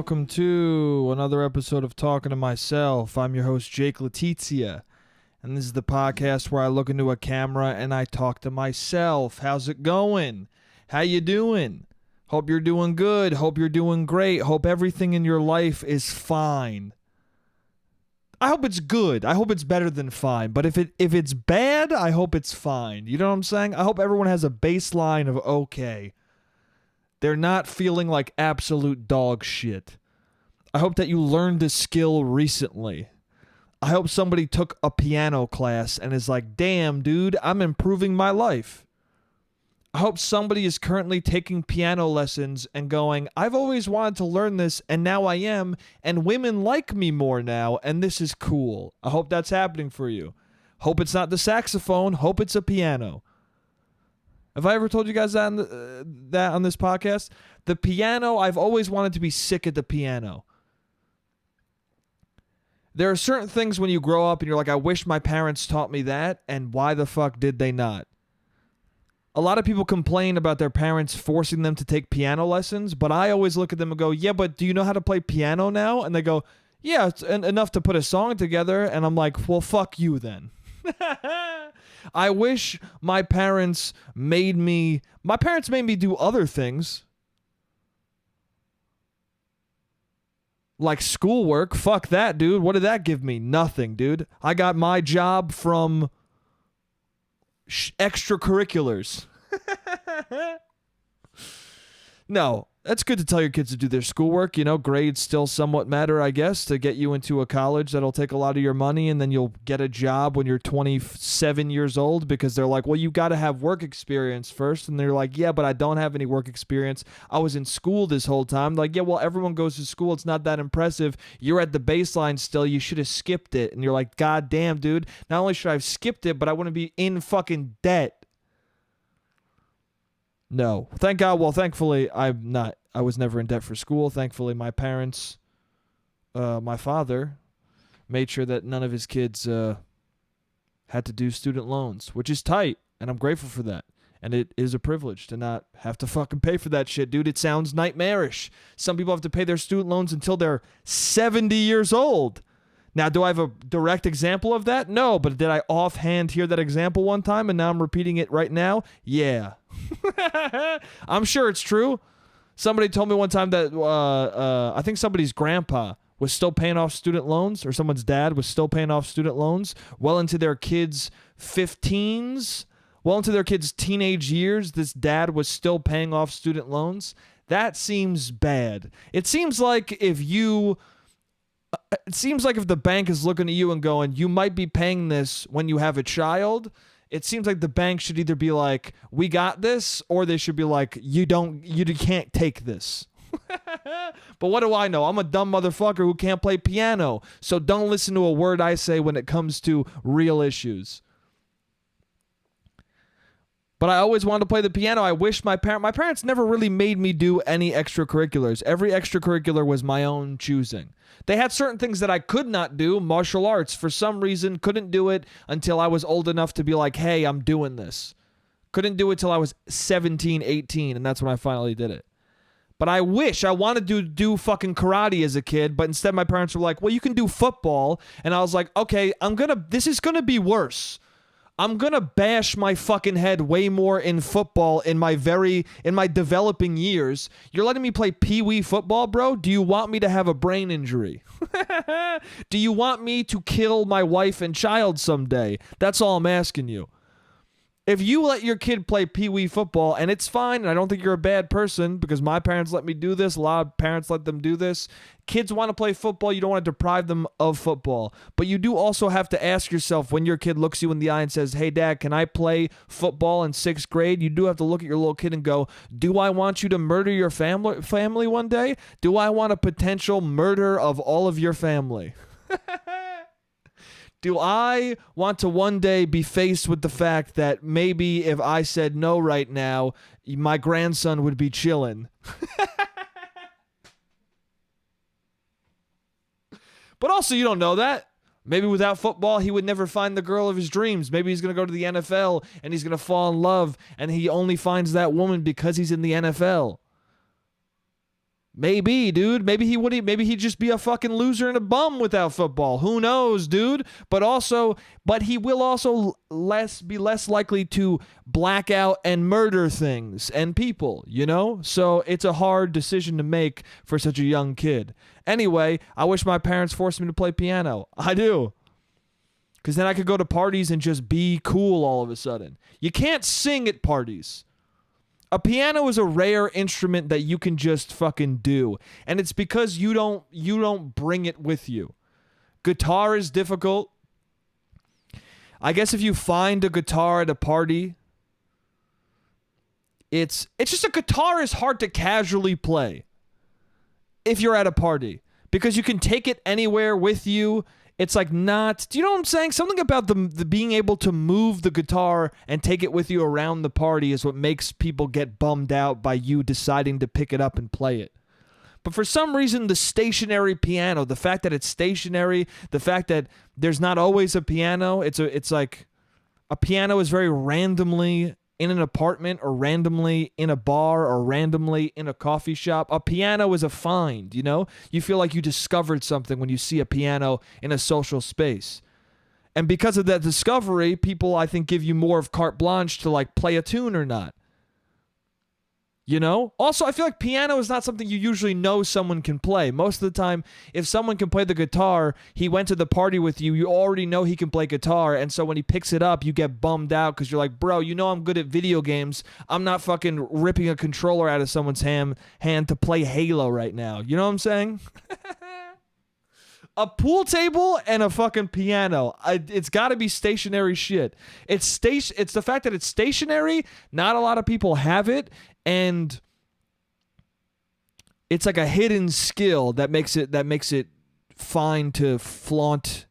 welcome to another episode of Talking to Myself. I'm your host, Jake Letizia, and this is the podcast where I look into a camera and I talk to myself. How's it going? How you doing? Hope you're doing good. Hope you're doing great. Hope everything in your life is fine. I hope it's good. I hope it's better than fine. But if it's bad, I hope it's fine. You know what I'm saying? I hope everyone has a baseline of okay. They're not feeling like absolute dog shit. I hope that you learned a skill recently. I hope somebody took a piano class and is like, damn, dude, I'm improving my life. I hope somebody is currently taking piano lessons and going, I've always wanted to learn this and now I am, and women like me more now, and this is cool. I hope that's happening for you. Hope it's not the saxophone. Hope it's a piano. Have I ever told you guys that on this podcast? The piano, I've always wanted to be sick at the piano. There are certain things when you grow up and you're like, I wish my parents taught me that, and why the fuck did they not? A lot of people complain about their parents forcing them to take piano lessons, but I always look at them and go, yeah, but do you know how to play piano now? And they go, yeah, it's enough to put a song together. And I'm like, well, fuck you then. I wish my parents made me do other things. Like schoolwork. Fuck that, dude. What did that give me? Nothing, dude. I got my job from extracurriculars. No, that's good to tell your kids to do their schoolwork. You know, grades still somewhat matter, I guess, to get you into a college that'll take a lot of your money, and then you'll get a job when you're 27 years old because they're like, well, you got to have work experience first. And they're like, yeah, but I don't have any work experience. I was in school this whole time. Like, yeah, well, everyone goes to school. It's not that impressive. You're at the baseline still. You should have skipped it. And you're like, God damn, dude. Not only should I have skipped it, but I wouldn't be in fucking debt. No. Thank God. Well, thankfully, I was never in debt for school. Thankfully, my parents, my father, made sure that none of his kids had to do student loans, which is tight, and I'm grateful for that. And it is a privilege to not have to fucking pay for that shit, dude. It sounds nightmarish. Some people have to pay their student loans until they're 70 years old. Now, do I have a direct example of that? No, but did I offhand hear that example one time and now I'm repeating it right now? Yeah. I'm sure it's true. Somebody told me one time that I think somebody's grandpa was still paying off student loans, or someone's dad was still paying off student loans well into their kids' 15s, well into their kids' teenage years. This dad was still paying off student loans. That seems bad. It seems like if the bank is looking at you and going, you might be paying this when you have a child. It seems like the bank should either be like, we got this, or they should be like, you can't take this. But what do I know? I'm a dumb motherfucker who can't play piano. So don't listen to a word I say when it comes to real issues. But I always wanted to play the piano. I wish my parents never really made me do any extracurriculars. Every extracurricular was my own choosing. They had certain things that I could not do. Martial arts, for some reason, couldn't do it until I was old enough to be like, hey, I'm doing this. Couldn't do it till I was 17, 18, and that's when I finally did it. But I wanted to do fucking karate as a kid, but instead my parents were like, well, you can do football. And I was like, okay, this is going to be worse. I'm going to bash my fucking head way more in football in my developing years. You're letting me play peewee football, bro? Do you want me to have a brain injury? Do you want me to kill my wife and child someday? That's all I'm asking you. If you let your kid play peewee football, and it's fine, and I don't think you're a bad person, because my parents let me do this, a lot of parents let them do this. Kids want to play football, you don't want to deprive them of football. But you do also have to ask yourself, when your kid looks you in the eye and says, hey, Dad, can I play football in 6th grade? You do have to look at your little kid and go, do I want you to murder your family one day? Do I want a potential murder of all of your family? Do I want to one day be faced with the fact that maybe if I said no right now, my grandson would be chilling? But also, you don't know that. Maybe without football, he would never find the girl of his dreams. Maybe he's going to go to the NFL and he's going to fall in love, and he only finds that woman because he's in the NFL. Maybe, dude. Maybe he would. Maybe he'd just be a fucking loser and a bum without football. Who knows, dude? But he will also be less likely to black out and murder things and people. You know, so it's a hard decision to make for such a young kid. Anyway, I wish my parents forced me to play piano. I do. Because then I could go to parties and just be cool all of a sudden. You can't sing at parties. A piano is a rare instrument that you can just fucking do. And it's because you don't bring it with you. Guitar is difficult. I guess if you find a guitar at a party, it's just a guitar is hard to casually play if you're at a party. Because you can take it anywhere with you. It's like not, do you know what I'm saying? Something about the being able to move the guitar and take it with you around the party is what makes people get bummed out by you deciding to pick it up and play it. But for some reason, the stationary piano, the fact that it's stationary, the fact that there's not always a piano, it's like a piano is very randomly in an apartment or randomly in a bar or randomly in a coffee shop. A piano is a find, you know? You feel like you discovered something when you see a piano in a social space. And because of that discovery, people, I think, give you more of carte blanche to like play a tune or not. You know? Also, I feel like piano is not something you usually know someone can play. Most of the time, if someone can play the guitar, he went to the party with you, you already know he can play guitar, and so when he picks it up, you get bummed out because you're like, bro, you know I'm good at video games. I'm not fucking ripping a controller out of someone's hand to play Halo right now. You know what I'm saying? A pool table and a fucking piano. It's got to be stationary shit. It's the fact that it's stationary. Not a lot of people have it, and it's like a hidden skill that makes it fine to flaunt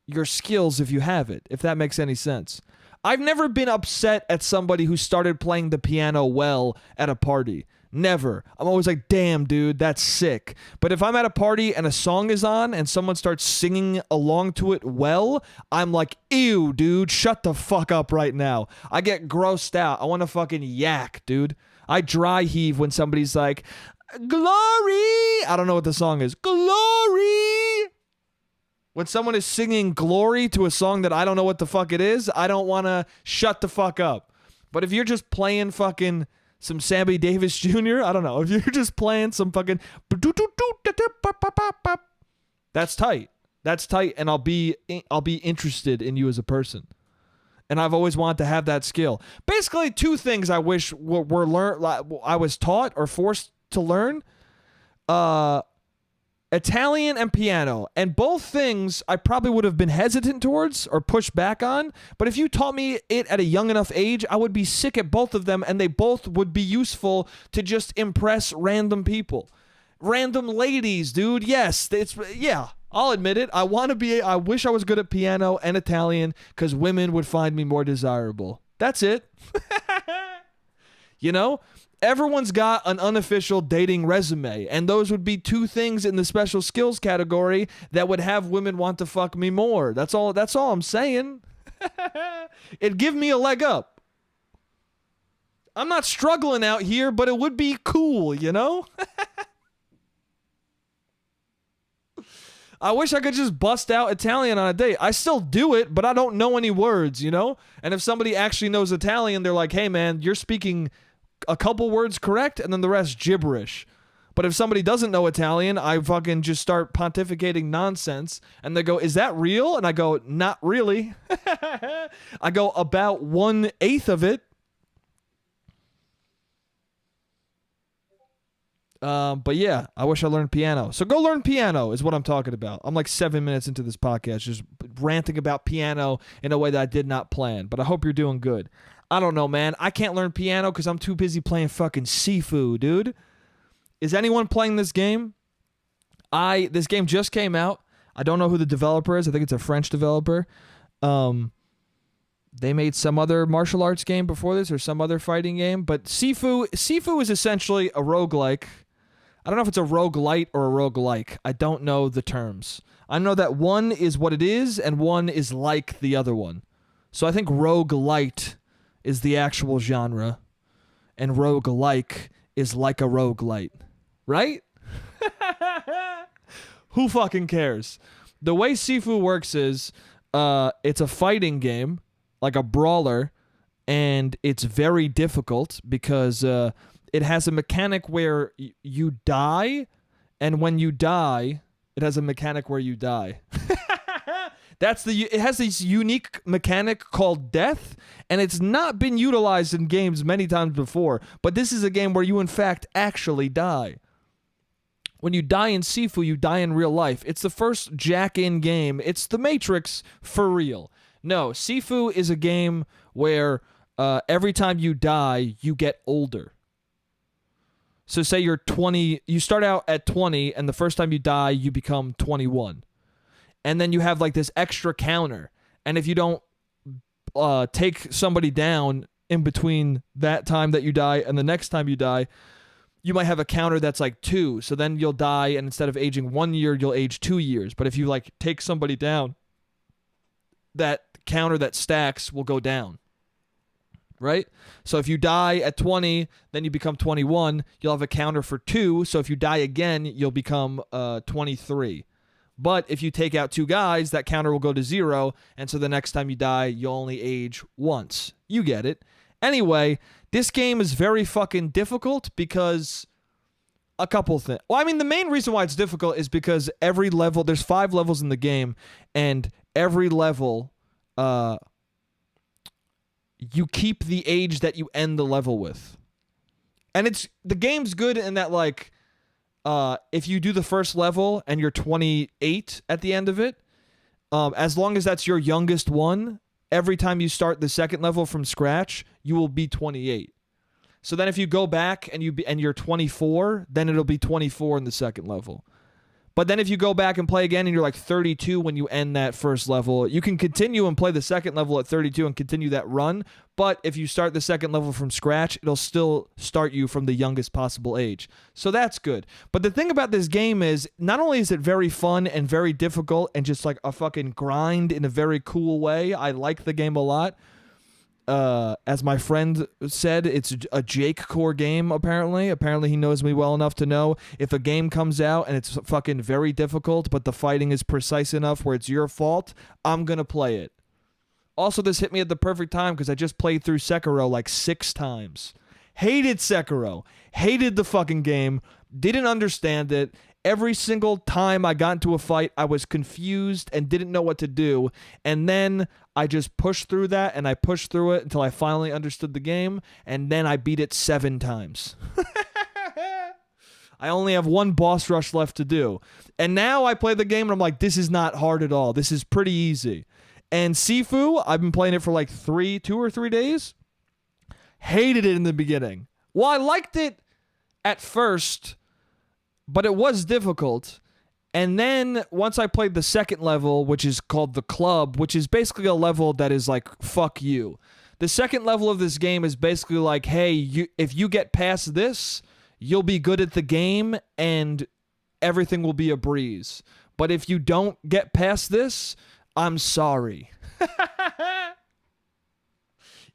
your skills if you have it. If that makes any sense. I've never been upset at somebody who started playing the piano well at a party. Never. I'm always like, damn, dude, that's sick. But if I'm at a party and a song is on and someone starts singing along to it well, I'm like, ew, dude, shut the fuck up right now. I get grossed out. I want to fucking yak, dude. I dry heave when somebody's like, glory. I don't know what the song is. Glory. When someone is singing glory to a song that I don't know what the fuck it is, I don't want to shut the fuck up. But if you're just playing fucking some Sammy Davis Jr., I don't know. If you're just playing some fucking, that's tight. That's tight, and I'll be interested in you as a person. And I've always wanted to have that skill. Basically, two things I wish were learned. I was taught or forced to learn: Italian and piano. And both things I probably would have been hesitant towards or pushed back on. But if you taught me it at a young enough age, I would be sick at both of them, and they both would be useful to just impress random people. Random ladies, dude. Yes, yeah, I'll admit it. I wish I was good at piano and Italian because women would find me more desirable. That's it. You know? Everyone's got an unofficial dating resume, and those would be two things in the special skills category that would have women want to fuck me more. That's all I'm saying. It'd give me a leg up. I'm not struggling out here, but it would be cool, you know? I wish I could just bust out Italian on a date. I still do it, but I don't know any words, you know? And if somebody actually knows Italian, they're like, hey, man, you're speaking a couple words correct, and then the rest gibberish. But if somebody doesn't know Italian, I fucking just start pontificating nonsense, and they go, is that real? And I go, not really. I go, about 1/8 of it. But yeah, I wish I learned piano. So go learn piano is what I'm talking about. I'm like 7 minutes into this podcast just ranting about piano in a way that I did not plan, but I hope you're doing good. I don't know, man. I can't learn piano because I'm too busy playing fucking Sifu, dude. Is anyone playing this game? This game just came out. I don't know who the developer is. I think it's a French developer. They made some other martial arts game before this or some other fighting game. But Sifu is essentially a roguelike. I don't know if it's a roguelite or a roguelike. I don't know the terms. I know that one is what it is and one is like the other one. So I think roguelite is the actual genre, and roguelike is like a roguelite. right? Who fucking cares? The way Sifu works is it's a fighting game, like a brawler, and it's very difficult because it has a mechanic where you die, and when you die, it has a mechanic where you die. It has this unique mechanic called death, and it's not been utilized in games many times before, but this is a game where you in fact actually die. When you die in Sifu, you die in real life. It's the first jack-in game. It's the Matrix for real. No, Sifu is a game where every time you die, you get older. So say you're 20, you start out at 20, and the first time you die, you become 21. And then you have like this extra counter. And if you don't take somebody down in between that time that you die and the next time you die, you might have a counter that's like 2. So then you'll die, and instead of aging 1 year, you'll age 2 years. But if you like take somebody down, that counter that stacks will go down. Right? So if you die at 20, then you become 21, you'll have a counter for 2. So if you die again, you'll become 23. But if you take out 2 guys, that counter will go to 0, and so the next time you die, you'll only age once. You get it. Anyway, this game is very fucking difficult because a couple things. Well, I mean, the main reason why it's difficult is because every level, there's 5 levels in the game, and every level, you keep the age that you end the level with. And the game's good in that, like, if you do the first level and you're 28 at the end of it, as long as that's your youngest one, every time you start the second level from scratch, you will be 28. So then if you go back and you're 24, then it'll be 24 in the second level. But then if you go back and play again and you're like 32 when you end that first level, you can continue and play the second level at 32 and continue that run. But if you start the second level from scratch, it'll still start you from the youngest possible age. So that's good. But the thing about this game is, not only is it very fun and very difficult and just like a fucking grind in a very cool way, I like the game a lot. As my friend said, it's a Jake core game, apparently. Apparently he knows me well enough to know if a game comes out and it's fucking very difficult, but the fighting is precise enough where it's your fault, I'm gonna play it. Also, this hit me at the perfect time because I just played through Sekiro like 6 times. Hated Sekiro. Hated the fucking game. Didn't understand it. Every single time I got into a fight, I was confused and didn't know what to do. And then I just pushed through that, and I pushed through it until I finally understood the game, and then I beat it 7 times. I only have 1 boss rush left to do. And now I play the game, and I'm like, this is not hard at all. This is pretty easy. And Sifu, I've been playing it for like 2 or 3 days. Hated it in the beginning. Well, I liked it at first, but it was difficult. And then once I played the second level, which is called the Club, which is basically a level that is like, fuck you. The second level of this game is basically like, hey, if you get past this, you'll be good at the game and everything will be a breeze. But if you don't get past this, I'm sorry.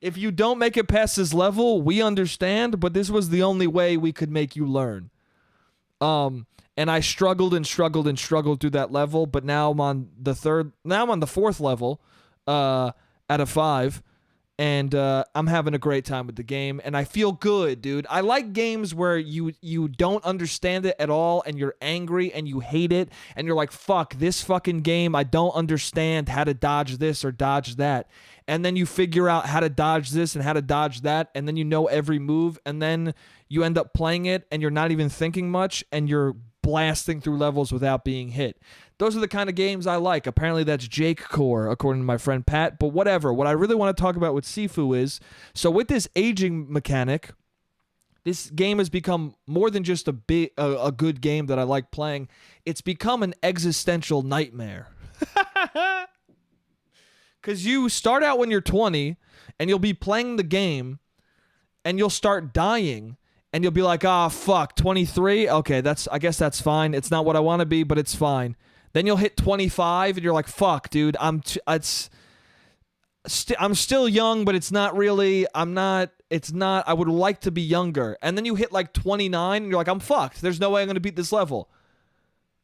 If you don't make it past this level, we understand, but this was the only way we could make you learn. And I struggled and struggled and struggled through that level, but now I'm on the 4th level, out of 5, and I'm having a great time with the game, and I feel good, dude. I like games where you don't understand it at all, and you're angry, and you hate it, and you're like, fuck, this fucking game, I don't understand how to dodge this or dodge that. And then you figure out how to dodge this and how to dodge that, and then you know every move, and then you end up playing it, and you're not even thinking much, and you're blasting through levels without being hit. Those are the kind of games I like. Apparently that's Jake core, according to my friend Pat, but whatever. What I really want to talk about with Sifu is, so with this aging mechanic, this game has become more than just a good game that I like playing. It's become an existential nightmare. Because you start out when you're 20, and you'll be playing the game, and you'll start dying, and you'll be like, fuck, 23? Okay, I guess that's fine. It's not what I want to be, but it's fine. Then you'll hit 25, and you're like, fuck, dude, I'm still young, but it's not really. I'm not. It's not. I would like to be younger. And then you hit like 29, and you're like, I'm fucked. There's no way I'm gonna beat this level.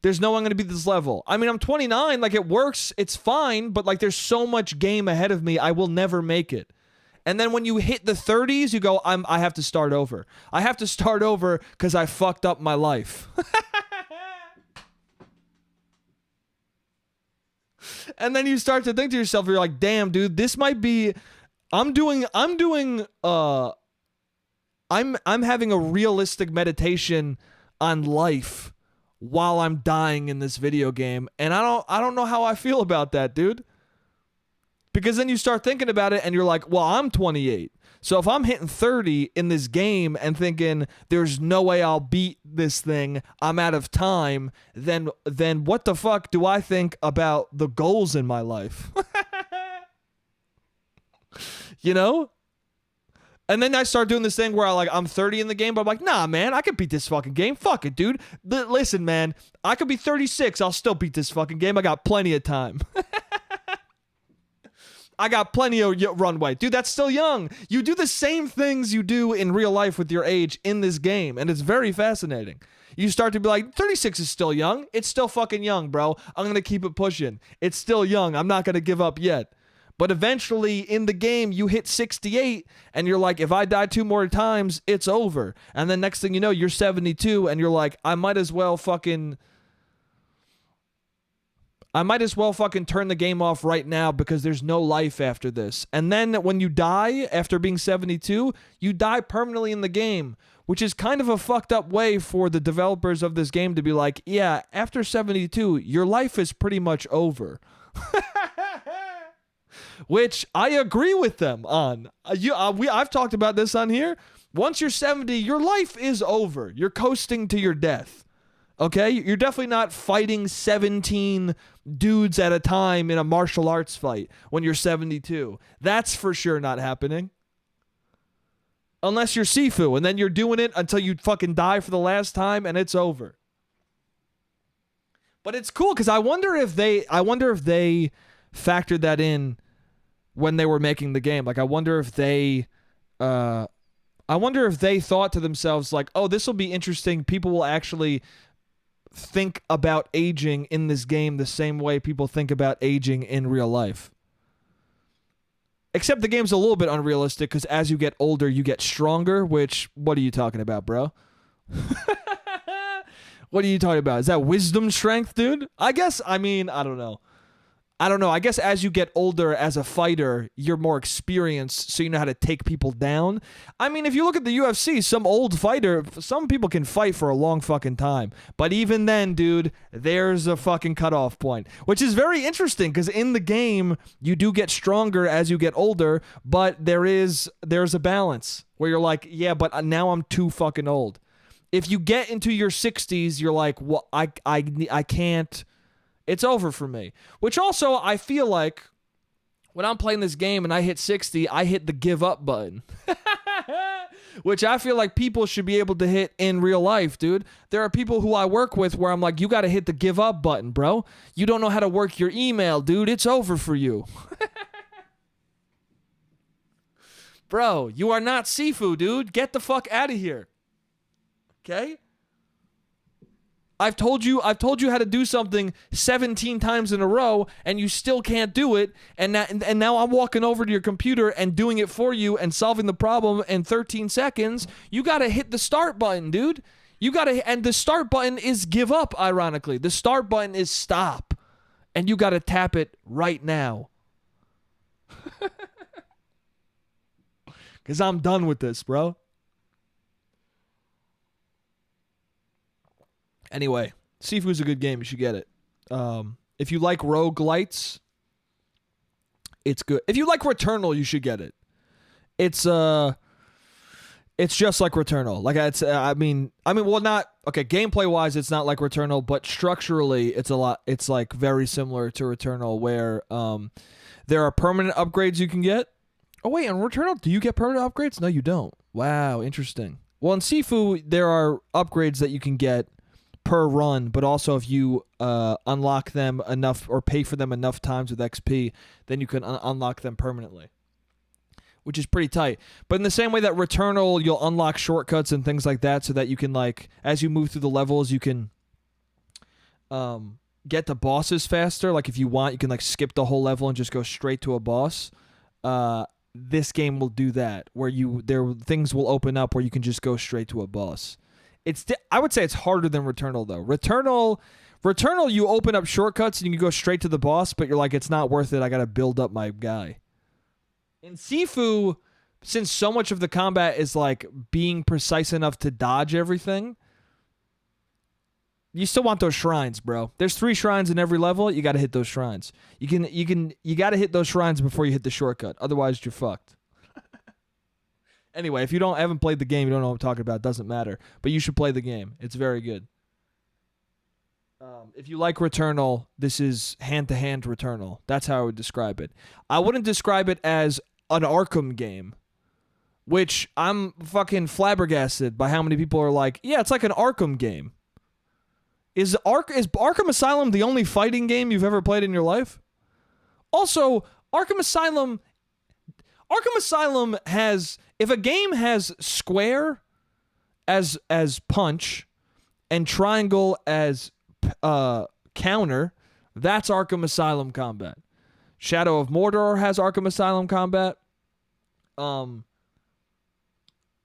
There's no way I'm gonna beat this level. I mean, I'm 29. Like, it works. It's fine. But like, there's so much game ahead of me. I will never make it. And then when you hit the 30s, you go, I have to start over. I have to start over because I fucked up my life. And then you start to think to yourself, you're like, damn, dude, this might be, I'm having a realistic meditation on life while I'm dying in this video game. And I don't know how I feel about that, dude. Because then you start thinking about it and you're like, well, I'm 28. So if I'm hitting 30 in this game and thinking there's no way I'll beat this thing, I'm out of time, then what the fuck do I think about the goals in my life? You know? And then I start doing this thing where I'm 30 in the game, but I'm like, nah, man, I can beat this fucking game. Fuck it, dude. Listen, man, I could be 36. I'll still beat this fucking game. I got plenty of time. I got plenty of runway. Dude, that's still young. You do the same things you do in real life with your age in this game, and it's very fascinating. You start to be like, 36 is still young. It's still fucking young, bro. I'm going to keep it pushing. It's still young. I'm not going to give up yet. But eventually, in the game, you hit 68, and you're like, if I die 2 more times, it's over. And then next thing you know, you're 72, and you're like, I might as well fucking turn the game off right now because there's no life after this. And then when you die after being 72, you die permanently in the game, which is kind of a fucked up way for the developers of this game to be like, yeah, after 72, your life is pretty much over. Which I agree with them on. I've talked about this on here. Once you're 70, your life is over. You're coasting to your death. Okay? You're definitely not fighting 17 dudes at a time in a martial arts fight when you're 72. That's for sure not happening. Unless you're Sifu, and then you're doing it until you fucking die for the last time and it's over. But it's cool because I wonder if they factored that in when they were making the game. Like, I wonder if they thought to themselves like, oh, this will be interesting. People will actually think about aging in this game the same way people think about aging in real life. Except the game's a little bit unrealistic because as you get older, you get stronger, which, what are you talking about, bro? What are you talking about? Is that wisdom strength, dude? I don't know. I guess as you get older as a fighter, you're more experienced, so you know how to take people down. I mean, if you look at the UFC, some people can fight for a long fucking time. But even then, dude, there's a fucking cutoff point, which is very interesting because in the game, you do get stronger as you get older, but there's a balance where you're like, yeah, but now I'm too fucking old. If you get into your 60s, you're like, well, I can't. It's over for me. Which also, I feel like when I'm playing this game and I hit 60, I hit the give up button. Which I feel like people should be able to hit in real life, dude. There are people who I work with where I'm like, you got to hit the give up button, bro. You don't know how to work your email, dude. It's over for you. Bro, you are not Sifu, dude. Get the fuck out of here. Okay? I've told you how to do something 17 times in a row, and you still can't do it. And now I'm walking over to your computer and doing it for you and solving the problem in 13 seconds. You got to hit the start button, dude. And the start button is give up, ironically. The start button is stop. And you got to tap it right now. Because I'm done with this, bro. Anyway, Sifu's a good game. You should get it. If you like roguelites, it's good. If you like Returnal, you should get it. It's just like Returnal. Like gameplay wise, it's not like Returnal, but structurally, it's like very similar to Returnal, where there are permanent upgrades you can get. Oh wait, on Returnal, do you get permanent upgrades? No, you don't. Wow, interesting. Well, in Sifu, there are upgrades that you can get per run, but also if you unlock them enough or pay for them enough times with XP, then you can unlock them permanently, which is pretty tight. But in the same way that Returnal, you'll unlock shortcuts and things like that so that you can, like, as you move through the levels, you can get to bosses faster. Like, if you want, you can, like, skip the whole level and just go straight to a boss. This game will do that, where things will open up where you can just go straight to a boss. I would say it's harder than Returnal, though. Returnal, you open up shortcuts and you can go straight to the boss, but you're like, it's not worth it. I got to build up my guy. In Sifu, since so much of the combat is like being precise enough to dodge everything, you still want those shrines, bro. There's 3 shrines in every level. You got to hit those shrines. You got to hit those shrines before you hit the shortcut. Otherwise, you're fucked. Anyway, if you haven't played the game, you don't know what I'm talking about. It doesn't matter. But you should play the game. It's very good. If you like Returnal, this is hand-to-hand Returnal. That's how I would describe it. I wouldn't describe it as an Arkham game, which I'm fucking flabbergasted by how many people are like, yeah, it's like an Arkham game. Is Arkham Asylum the only fighting game you've ever played in your life? Also, Arkham Asylum has, if a game has square as punch and triangle as counter, that's Arkham Asylum combat. Shadow of Mordor has Arkham Asylum combat.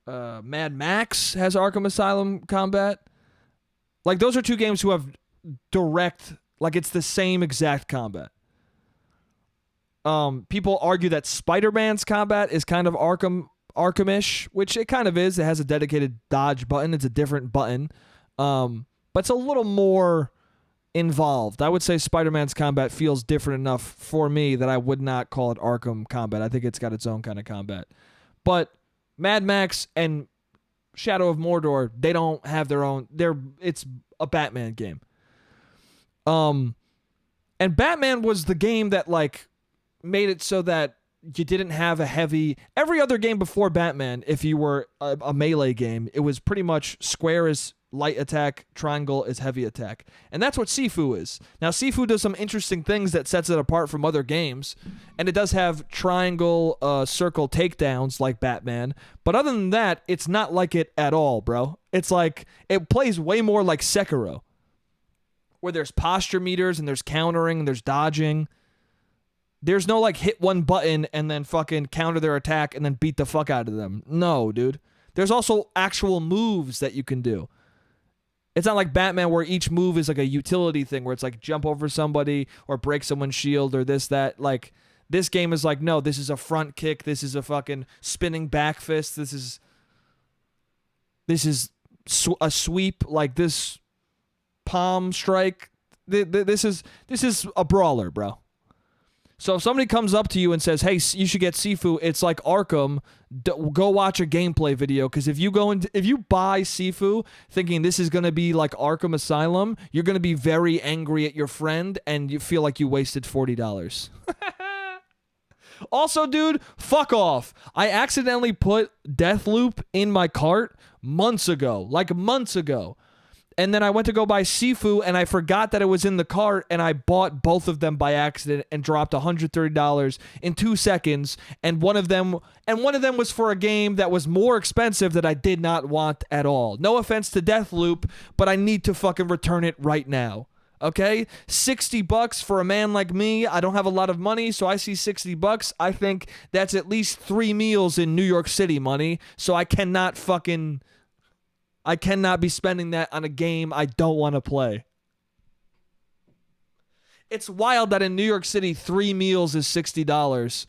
Mad Max has Arkham Asylum combat. Like, those are 2 games who have direct, like, it's the same exact combat. People argue that Spider-Man's combat is kind of Arkham-ish, which it kind of is. It has a dedicated dodge button. It's a different button. But it's a little more involved. I would say Spider-Man's combat feels different enough for me that I would not call it Arkham combat. I think it's got its own kind of combat. But Mad Max and Shadow of Mordor, they don't have their own. It's a Batman game. And Batman was the game that, like, made it so that you didn't have a heavy. Every other game before Batman, if you were a melee game, it was pretty much square is light attack, triangle is heavy attack. And that's what Sifu is. Now, Sifu does some interesting things that sets it apart from other games. And it does have triangle, circle takedowns like Batman. But other than that, it's not like it at all, bro. It's like, it plays way more like Sekiro, where there's posture meters and there's countering and there's dodging. There's no, like, hit one button and then fucking counter their attack and then beat the fuck out of them. No, dude. There's also actual moves that you can do. It's not like Batman where each move is like a utility thing where it's like jump over somebody or break someone's shield or this, that. Like, this game is like, no, this is a front kick. This is a fucking spinning back fist. This is a sweep. Like, this palm strike. This is a brawler, bro. So if somebody comes up to you and says, hey, you should get Sifu, it's like Arkham, go watch a gameplay video, because if you buy Sifu thinking this is going to be like Arkham Asylum, you're going to be very angry at your friend and you feel like you wasted $40. Also, dude, fuck off. I accidentally put Deathloop in my cart months ago. And then I went to go buy Sifu, and I forgot that it was in the cart, and I bought both of them by accident and dropped $130 in 2 seconds. And one of them was for a game that was more expensive that I did not want at all. No offense to Deathloop, but I need to fucking return it right now. Okay? $60 for a man like me. I don't have a lot of money, so I see $60. I think that's at least 3 meals in New York City money, so I cannot be spending that on a game I don't want to play. It's wild that in New York City, 3 meals is $60.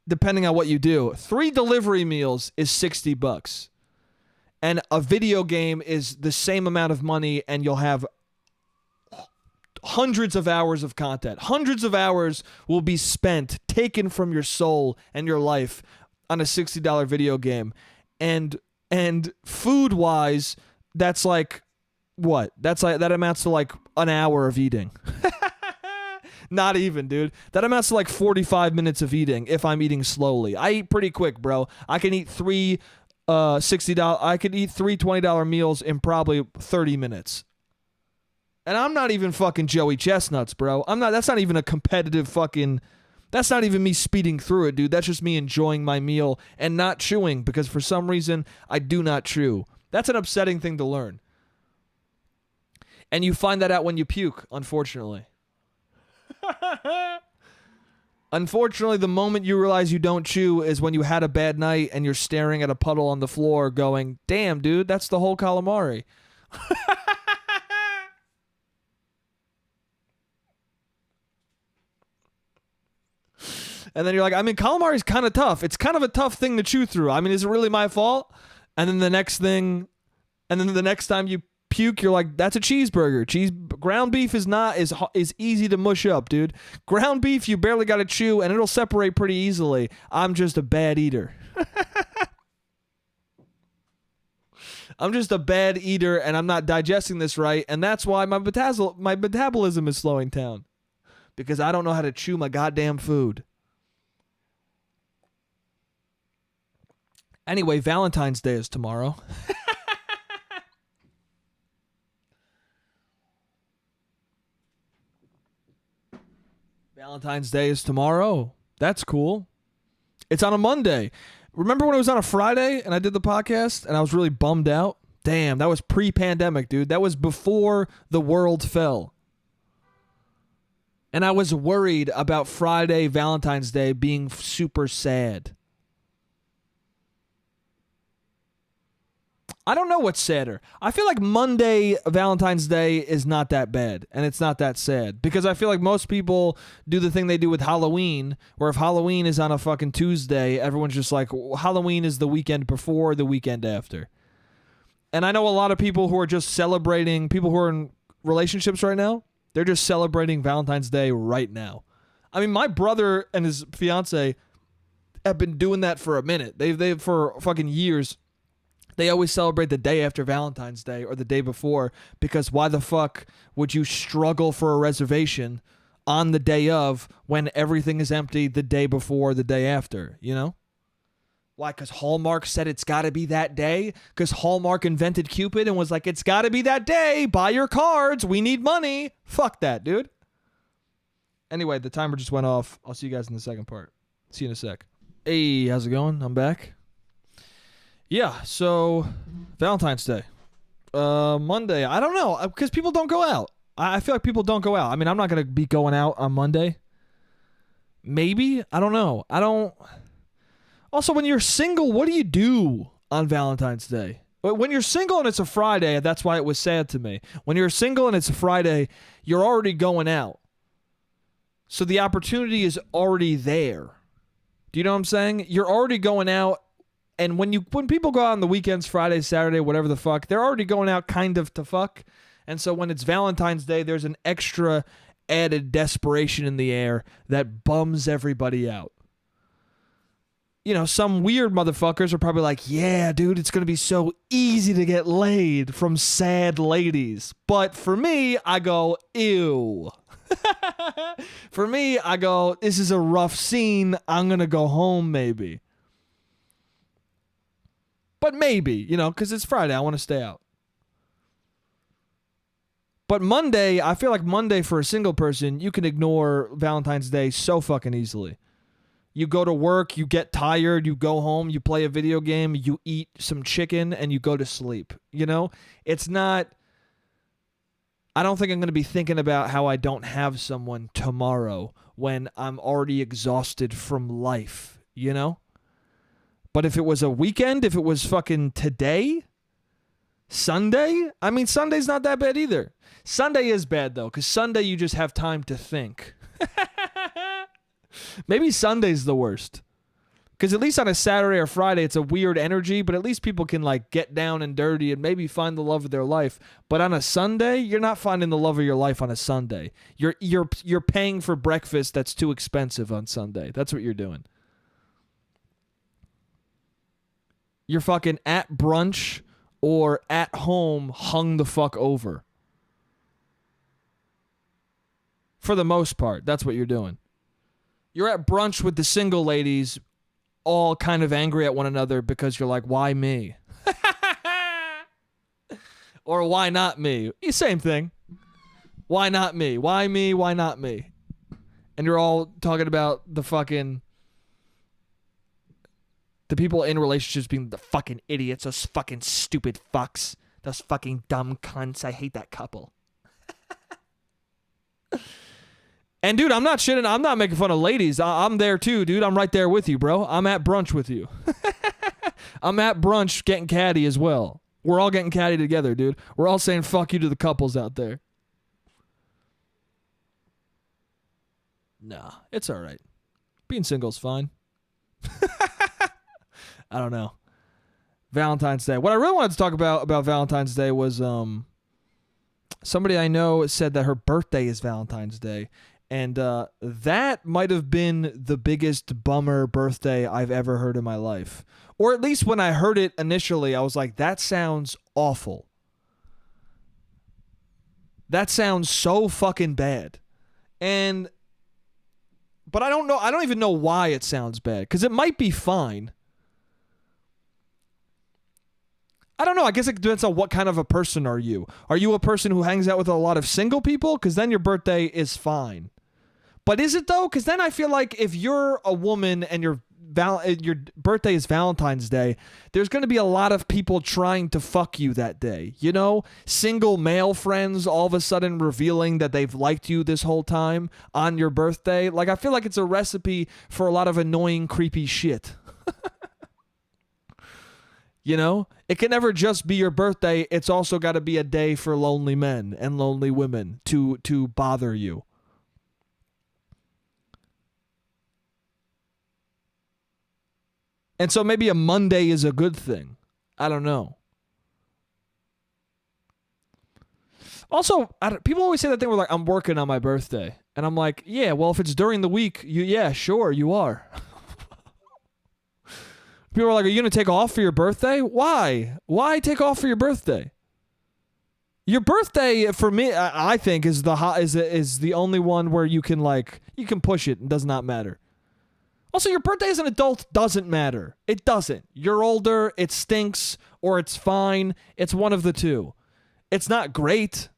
Depending on what you do. 3 delivery meals is $60. And a video game is the same amount of money, and you'll have hundreds of hours of content. Hundreds of hours will be spent, taken from your soul and your life on a $60 video game. And food-wise, that's like, what? That amounts to like an hour of eating. Not even, dude. That amounts to like 45 minutes of eating if I'm eating slowly. I eat pretty quick, bro. I can eat 3 $60. I could eat three $20 meals in probably 30 minutes. And I'm not even fucking Joey Chestnuts, bro. That's not even a competitive fucking, that's not even me speeding through it, dude. That's just me enjoying my meal and not chewing, because for some reason I do not chew. That's an upsetting thing to learn. And you find that out when you puke, unfortunately. Unfortunately, the moment you realize you don't chew is when you had a bad night and you're staring at a puddle on the floor going, damn, dude, that's the whole calamari. And then you're like, I mean, calamari's kind of tough. It's kind of a tough thing to chew through. I mean, is it really my fault? And then the next time you puke, you're like, that's a cheeseburger. Ground beef is easy to mush up, dude. Ground beef, you barely got to chew, and it'll separate pretty easily. I'm just a bad eater. I'm just a bad eater, and I'm not digesting this right, and that's why my metabolism is slowing down, because I don't know how to chew my goddamn food. Anyway, Valentine's Day is tomorrow. Valentine's Day is tomorrow. That's cool. It's on a Monday. Remember when it was on a Friday and I did the podcast and I was really bummed out? Damn, that was pre-pandemic, dude. That was before the world fell. And I was worried about Friday, Valentine's Day being super sad. I don't know what's sadder. I feel like Monday, Valentine's Day is not that bad, and it's not that sad, because I feel like most people do the thing they do with Halloween, where if Halloween is on a fucking Tuesday, everyone's just like, Halloween is the weekend before, the weekend after. And I know a lot of people who are just celebrating, people who are in relationships right now, they're just celebrating Valentine's Day right now. I mean, my brother and his fiance have been doing that for a minute. They've for fucking years. They always celebrate the day after Valentine's Day or the day before, because why the fuck would you struggle for a reservation on the day of when everything is empty the day before, the day after, you know? Why? Because Hallmark said it's got to be that day? Because Hallmark invented Cupid and was like, it's got to be that day. Buy your cards. We need money. Fuck that, dude. Anyway, the timer just went off. I'll see you guys in the second part. See you in a sec. Hey, how's it going? I'm back. Yeah, so Valentine's Day. Monday, I don't know, because people don't go out. I feel like people don't go out. I mean, I'm not going to be going out on Monday. Maybe. I don't know. Also, when you're single, what do you do on Valentine's Day? When you're single and it's a Friday, that's why it was sad to me. When you're single and it's a Friday, you're already going out. So the opportunity is already there. Do you know what I'm saying? You're already going out. And when people go out on the weekends, Friday, Saturday, whatever the fuck, they're already going out kind of to fuck. And so when it's Valentine's Day, there's an extra added desperation in the air that bums everybody out. You know, some weird motherfuckers are probably like, yeah, dude, it's going to be so easy to get laid from sad ladies. But for me, I go, ew. For me, I go, this is a rough scene. I'm going to go home maybe. But maybe, you know, because it's Friday. I want to stay out. But Monday, I feel like Monday for a single person, you can ignore Valentine's Day so fucking easily. You go to work, you get tired, you go home, you play a video game, you eat some chicken, and you go to sleep. You know? It's not... I don't think I'm going to be thinking about how I don't have someone tomorrow when I'm already exhausted from life, you know? But if it was a weekend, if it was fucking today, Sunday, I mean, Sunday's not that bad either. Sunday is bad, though, because Sunday you just have time to think. Maybe Sunday's the worst. Because at least on a Saturday or Friday, it's a weird energy, but at least people can, like, get down and dirty and maybe find the love of their life. But on a Sunday, you're not finding the love of your life on a Sunday. You're paying for breakfast that's too expensive on Sunday. That's what you're doing. You're fucking at brunch or at home hung the fuck over. For the most part, that's what you're doing. You're at brunch with the single ladies all kind of angry at one another because you're like, why me? Or why not me? Same thing. Why not me? Why me? Why not me? And you're all talking about the people in relationships being the fucking idiots, those fucking stupid fucks, those fucking dumb cunts. I hate that couple. And dude, I'm not shitting. I'm not making fun of ladies. I'm there too, dude. I'm right there with you, bro. I'm at brunch with you. I'm at brunch getting catty as well. We're all getting catty together, dude. We're all saying fuck you to the couples out there. Nah, it's all right. Being single's fine. I don't know. Valentine's Day. What I really wanted to talk about Valentine's Day was somebody I know said that her birthday is Valentine's Day. And that might have been the biggest bummer birthday I've ever heard in my life. Or at least when I heard it initially, I was like, that sounds awful. That sounds so fucking bad. But I don't know. I don't even know why it sounds bad. Because it might be fine. I don't know. I guess it depends on what kind of a person are you. Are you a person who hangs out with a lot of single people? Because then your birthday is fine. But is it though? Because then I feel like if you're a woman and your birthday is Valentine's Day, there's going to be a lot of people trying to fuck you that day. You know? Single male friends all of a sudden revealing that they've liked you this whole time on your birthday. Like, I feel like it's a recipe for a lot of annoying, creepy shit. You know? It can never just be your birthday. It's also got to be a day for lonely men and lonely women to bother you. And so maybe a Monday is a good thing. I don't know. Also, people always say that thing where like, I'm working on my birthday. And I'm like, yeah, well, if it's during the week, yeah, sure, you are. People are like, are you going to take off for your birthday? Why? Why take off for your birthday? Your birthday, for me, I think, is the only one where you can push it and does not matter. Also, your birthday as an adult doesn't matter. It doesn't. You're older, it stinks, or it's fine. It's one of the two. It's not great.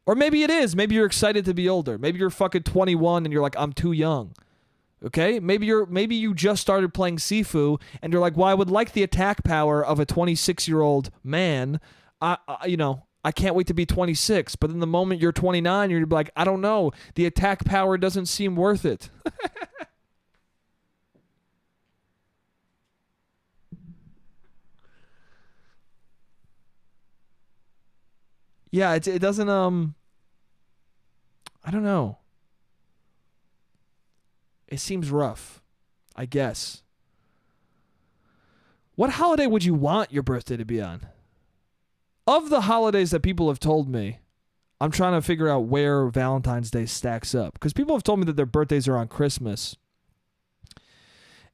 Or maybe it is. Maybe you're excited to be older. Maybe you're fucking 21 and you're like, I'm too young. Okay? Maybe you just started playing Sifu and you're like, well, I would like the attack power of a 26-year-old man. I can't wait to be 26. But then the moment you're 29, you're like, I don't know. The attack power doesn't seem worth it. Yeah, it doesn't, I don't know. It seems rough, I guess. What holiday would you want your birthday to be on? Of the holidays that people have told me, I'm trying to figure out where Valentine's Day stacks up. Because people have told me that their birthdays are on Christmas.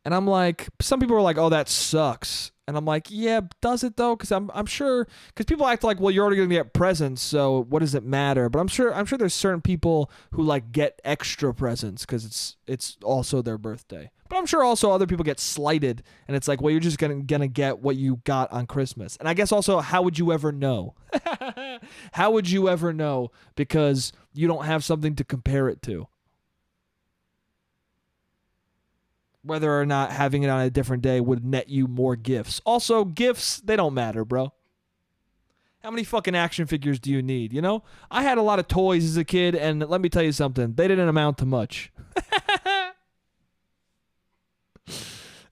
And I'm like, some people are like, oh, that sucks. And I'm like, yeah, does it though? Because I'm sure, because people act like, well, you're already gonna get presents, so what does it matter? But I'm sure there's certain people who like get extra presents because it's also their birthday. But I'm sure also other people get slighted, and it's like, well, you're just gonna get what you got on Christmas. And I guess also, how would you ever know? How would you ever know? Because you don't have something to compare it to. Whether or not having it on a different day would net you more gifts. Also, gifts, they don't matter, bro. How many fucking action figures do you need, you know? I had a lot of toys as a kid, and let me tell you something. They didn't amount to much.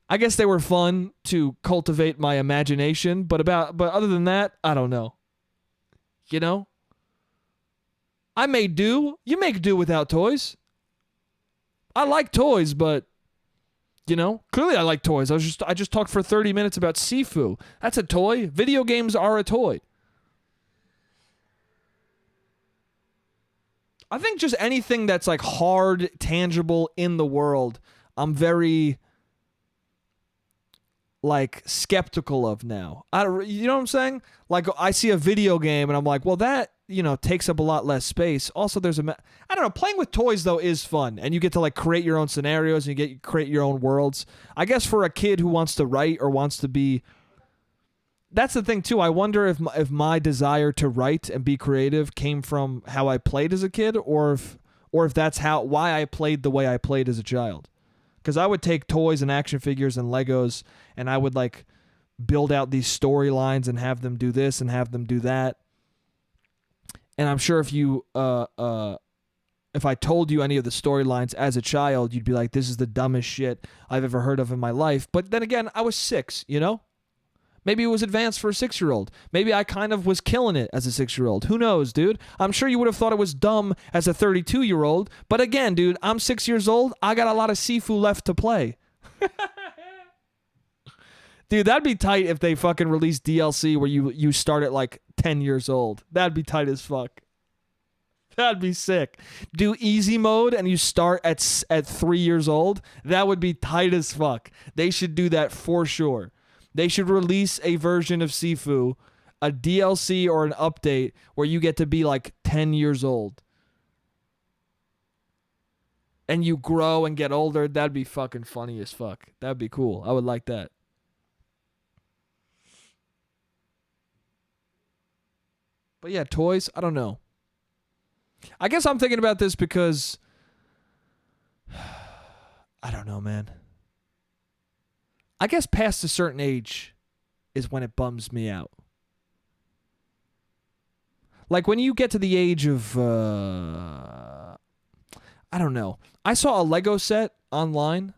I guess they were fun to cultivate my imagination, but other than that, I don't know. You know? I made do. You make do without toys. I like toys, but you know, clearly I like toys. I just talked for 30 minutes about Sifu. That's a toy. Video games are a toy. I think just anything that's like hard, tangible in the world, I'm very skeptical of now. You know what I'm saying? Like I see a video game and I'm like, well, that takes up a lot less space. Also, I don't know, playing with toys though is fun, and you get to like create your own scenarios and create your own worlds. I guess for a kid who wants to write or wants to be, that's the thing too. I wonder if my desire to write and be creative came from how I played as a kid, or if that's why I played the way I played as a child. Because I would take toys and action figures and Legos, and I would like build out these storylines and have them do this and have them do that. And I'm sure if I told you any of the storylines as a child, you'd be like, this is the dumbest shit I've ever heard of in my life. But then again, I was 6, Maybe it was advanced for a 6-year-old. Maybe I kind of was killing it as a 6-year-old. Who knows, dude? I'm sure you would have thought it was dumb as a 32-year-old. But again, dude, I'm 6 years old. I got a lot of Sifu left to play. Dude, that'd be tight if they fucking released DLC where you start at like 10 years old. That'd be tight as fuck. That'd be sick. Do easy mode and you start at 3 years old. That would be tight as fuck. They should do that for sure. They should release a version of Sifu, a DLC or an update where you get to be like 10 years old. And you grow and get older. That'd be fucking funny as fuck. That'd be cool. I would like that. But yeah, toys, I don't know. I guess I'm thinking about this because I don't know, man. I guess past a certain age is when it bums me out. Like when you get to the age of, I don't know. I saw a Lego set online.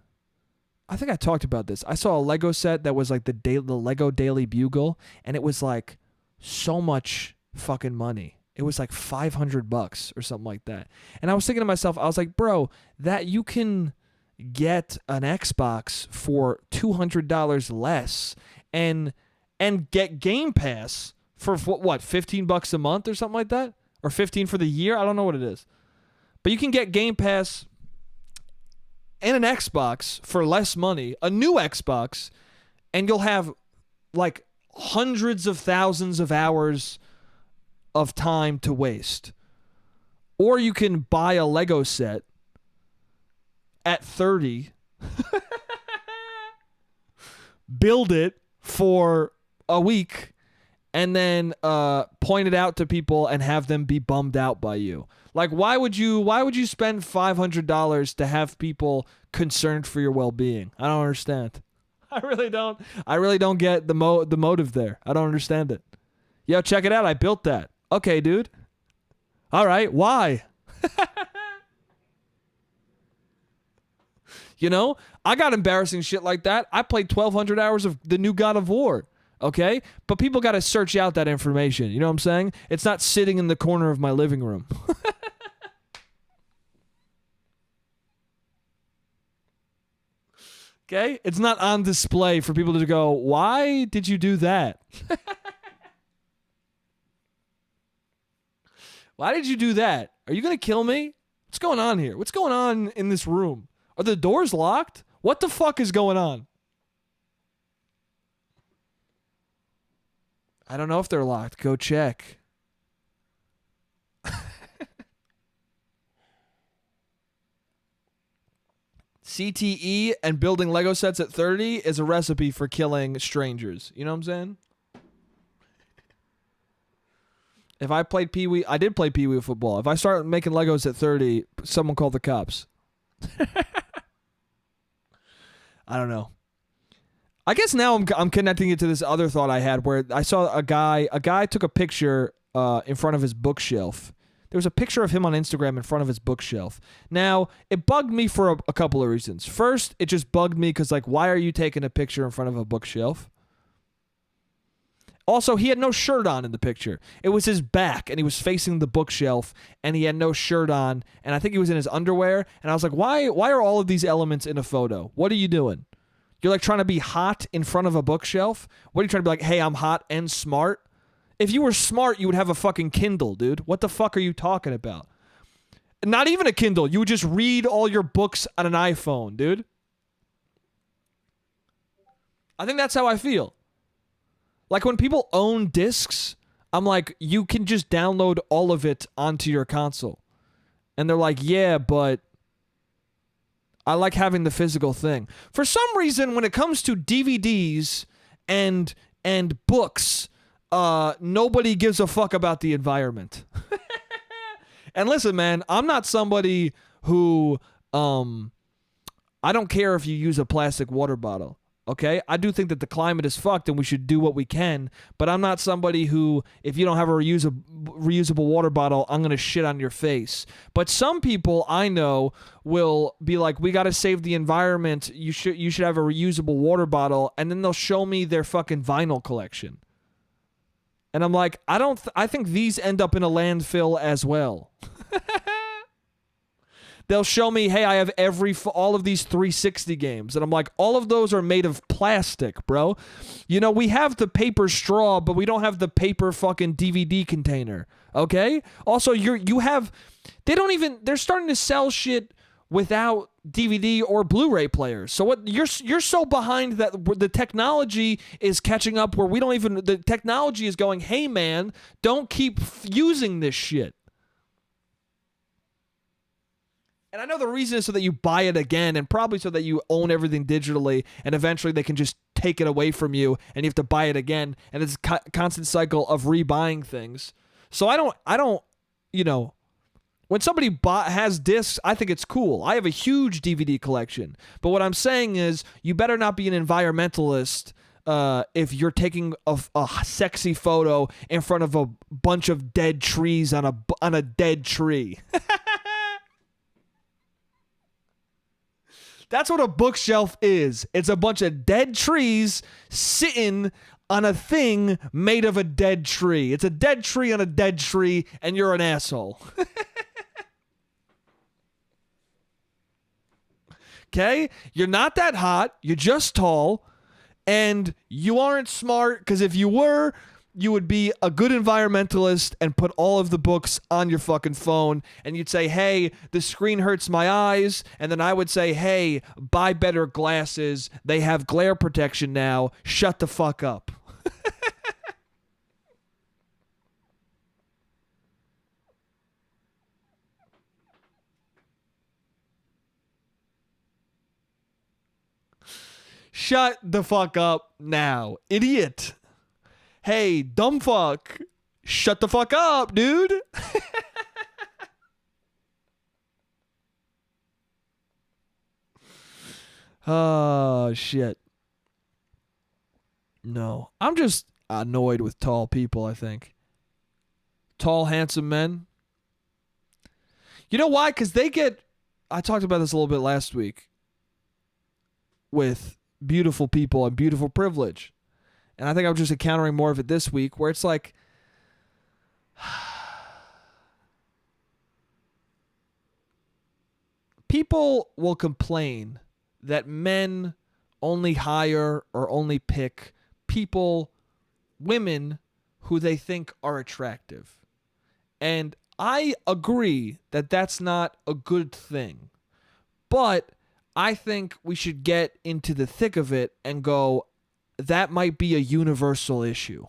I think I talked about this. I saw a Lego set that was like the Lego Daily Bugle, and it was like so much fucking money. It was like $500 or something like that. And I was thinking to myself, I was like, bro, that you can get an Xbox for $200 less and get Game Pass for what, $15 a month or something like that, or 15 for the year. I don't know what it is, but you can get Game Pass and an Xbox for less money, a new Xbox, and you'll have like hundreds of thousands of hours of time to waste. Or you can buy a Lego set at 30, build it for a week, and then point it out to people and have them be bummed out by you. Like, why would you spend $500 to have people concerned for your well-being? I don't understand. I really don't get the motive there. I don't understand it. Yo, check it out. I built that. Okay, dude. All right. Why? I got embarrassing shit like that. I played 1,200 hours of the new God of War. Okay? But people got to search out that information. You know what I'm saying? It's not sitting in the corner of my living room. Okay? It's not on display for people to go, why did you do that? Why did you do that? Are you going to kill me? What's going on here? What's going on in this room? Are the doors locked? What the fuck is going on? I don't know if they're locked. Go check. CTE and building Lego sets at 30 is a recipe for killing strangers. You know what I'm saying? If I played peewee, I did play peewee football. If I start making Legos at 30, someone call the cops. I don't know. I guess now I'm connecting it to this other thought I had where I saw a guy took a picture in front of his bookshelf. There was a picture of him on Instagram in front of his bookshelf. Now, it bugged me for a couple of reasons. First, it just bugged me because, like, why are you taking a picture in front of a bookshelf? Also, he had no shirt on in the picture. It was his back, and he was facing the bookshelf, and he had no shirt on, and I think he was in his underwear, and I was like, why are all of these elements in a photo? What are you doing? You're, like, trying to be hot in front of a bookshelf? What are you trying to be like, hey, I'm hot and smart? If you were smart, you would have a fucking Kindle, dude. What the fuck are you talking about? Not even a Kindle. You would just read all your books on an iPhone, dude. I think that's how I feel. Like when people own discs I'm like, you can just download all of it onto your console. And they're like, yeah, but I like having the physical thing. For some reason, when it comes to DVDs and books, nobody gives a fuck about the environment. And listen, man, I'm not somebody who I don't care if you use a plastic water bottle. Okay, I do think that the climate is fucked and we should do what we can, but I'm not somebody who, if you don't have a reusable water bottle, I'm going to shit on your face. But some people I know will be like, we got to save the environment. You should have a reusable water bottle, and then they'll show me their fucking vinyl collection. And I'm like, I think these end up in a landfill as well. They'll show me, hey, I have all of these 360 games. And I'm like, all of those are made of plastic, bro. You know, we have the paper straw, but we don't have the paper fucking DVD container. Okay? Also, they're starting to sell shit without DVD or Blu-ray players. So what you're so behind that the technology is catching up where the technology is going, hey man, don't keep using this shit. And I know the reason is so that you buy it again, and probably so that you own everything digitally, and eventually they can just take it away from you, and you have to buy it again, and it's a constant cycle of rebuying things. So I don't, when somebody has discs, I think it's cool. I have a huge DVD collection, but what I'm saying is, you better not be an environmentalist if you're taking a sexy photo in front of a bunch of dead trees on a dead tree. That's what a bookshelf is. It's a bunch of dead trees sitting on a thing made of a dead tree. It's a dead tree on a dead tree, and you're an asshole. Okay? You're not that hot. You're just tall. And you aren't smart, because if you were, you would be a good environmentalist and put all of the books on your fucking phone, and you'd say, hey, the screen hurts my eyes, and then I would say, hey, buy better glasses. They have glare protection now. Shut the fuck up. Shut the fuck up now, idiot. Hey, dumb fuck, shut the fuck up, dude. Oh, shit. No, I'm just annoyed with tall people, I think. Tall, handsome men. You know why? Because I talked about this a little bit last week with beautiful people and beautiful privilege. And I think I'm just encountering more of it this week, where it's like, people will complain that men only hire or only pick women who they think are attractive. And I agree that that's not a good thing. But I think we should get into the thick of it and go, that might be a universal issue.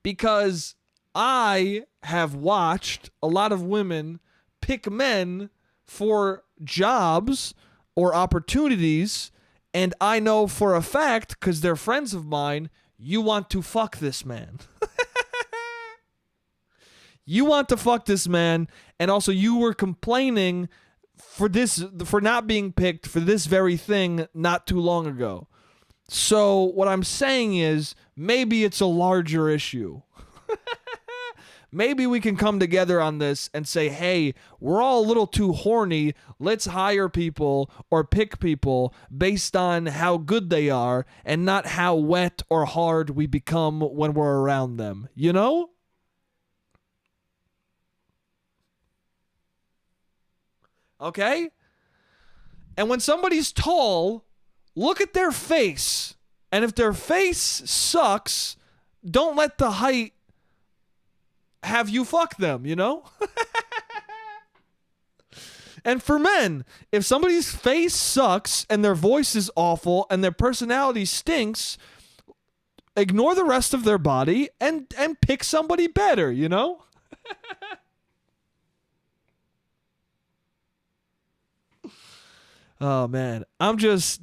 Because I have watched a lot of women pick men for jobs or opportunities, and I know for a fact, because they're friends of mine, you want to fuck this man. You want to fuck this man, and also you were complaining for not being picked for this very thing not too long ago. So what I'm saying is, maybe it's a larger issue. Maybe we can come together on this and say, hey, we're all a little too horny. Let's hire people or pick people based on how good they are and not how wet or hard we become when we're around them. You know? Okay? And when somebody's tall, look at their face. And if their face sucks, don't let the height have you fuck them, you know? And for men, if somebody's face sucks and their voice is awful and their personality stinks, Ignore the rest of their body and pick somebody better, you know? Oh, man.